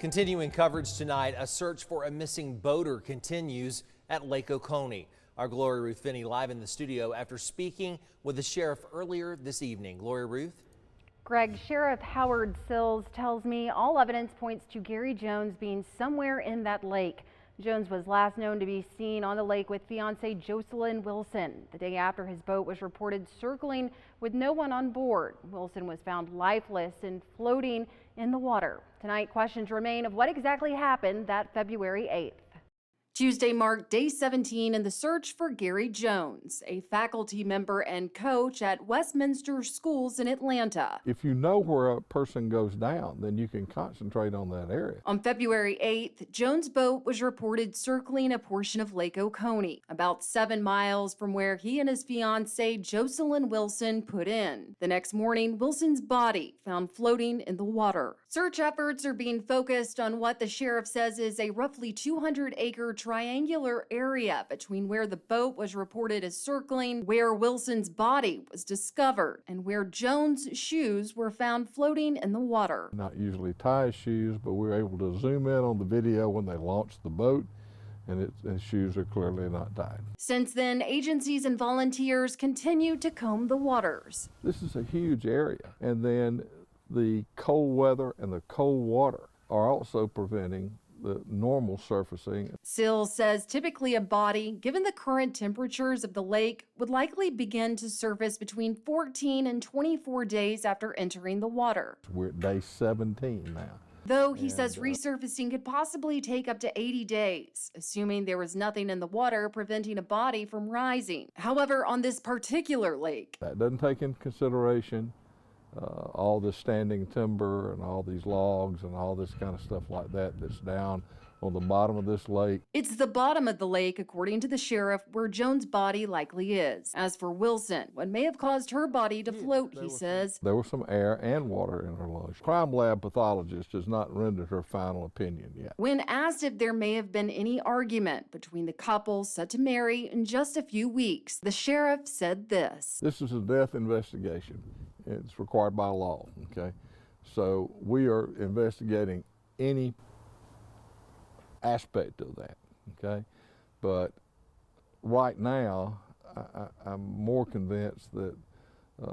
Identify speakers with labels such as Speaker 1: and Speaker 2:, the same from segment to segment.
Speaker 1: Continuing coverage tonight, a search for a missing boater continues at Lake Oconee. Our Gloria Ruth Finney live in the studio after speaking with the sheriff earlier this evening. Gloria Ruth?
Speaker 2: Greg, Sheriff Howard Sills tells me all evidence points to Gary Jones being somewhere in that lake. Jones was last known to be seen on the lake with fiancée Joycelyn Wilson the day after his boat was reported circling with no one on board. Wilson was found lifeless and floating in the water. Tonight, questions remain of what exactly happened that February 8th. Tuesday marked day 17 in the search for Gary Jones, a faculty member and coach at Westminster Schools in Atlanta.
Speaker 3: If you know where a person goes down, then you can concentrate on that area.
Speaker 2: On February 8th, Jones' boat was reported circling a portion of Lake Oconee, about 7 miles from where he and his fiancée Joycelyn Wilson put in. The next morning, Wilson's body found floating in the water. Search efforts are being focused on what the sheriff says is a roughly 200-acre triangular area between where the boat was reported as circling, where Wilson's body was discovered, and where Jones' shoes were found floating in the water.
Speaker 3: Not usually Ty's shoes, but we were able to zoom in on the video when they launched the boat, and his shoes are clearly not tied.
Speaker 2: Since then, agencies and volunteers continue to comb the waters.
Speaker 3: This is a huge area, and then the cold weather and the cold water are also preventing the normal surfacing.
Speaker 2: Sills says typically a body, given the current temperatures of the lake, would likely begin to surface between 14 and 24 days after entering the water.
Speaker 3: We're at day 17 now.
Speaker 2: Though he says resurfacing could possibly take up to 80 days, assuming there was nothing in the water preventing a body from rising. However, on this particular lake,
Speaker 3: that doesn't take into consideration all this standing timber and all these logs and all this kind of stuff like that that's down on the bottom of this lake.
Speaker 2: It's the bottom of the lake, according to the sheriff, where Jones' body likely is. As for Wilson, what may have caused her body to float, he says.
Speaker 3: There was some air and water in her lungs. Crime lab pathologist has not rendered her final opinion yet.
Speaker 2: When asked if there may have been any argument between the couple set to marry in just a few weeks, the sheriff said this.
Speaker 3: This is a death investigation. It's required by law, okay? So we are investigating any aspect of that, okay? But right now, I'm more convinced that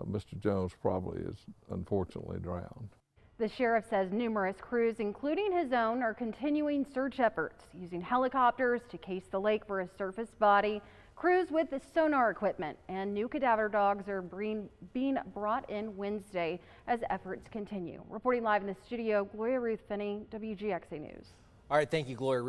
Speaker 3: Mr. Jones probably is unfortunately drowned.
Speaker 2: The sheriff says numerous crews, including his own, are continuing search efforts, using helicopters to case the lake for a surface body. Crews with the sonar equipment and new cadaver dogs are being brought in Wednesday as efforts continue. Reporting live in the studio, Gloria Ruth Finney, WGXA News.
Speaker 1: All right, thank you, Gloria Ruth.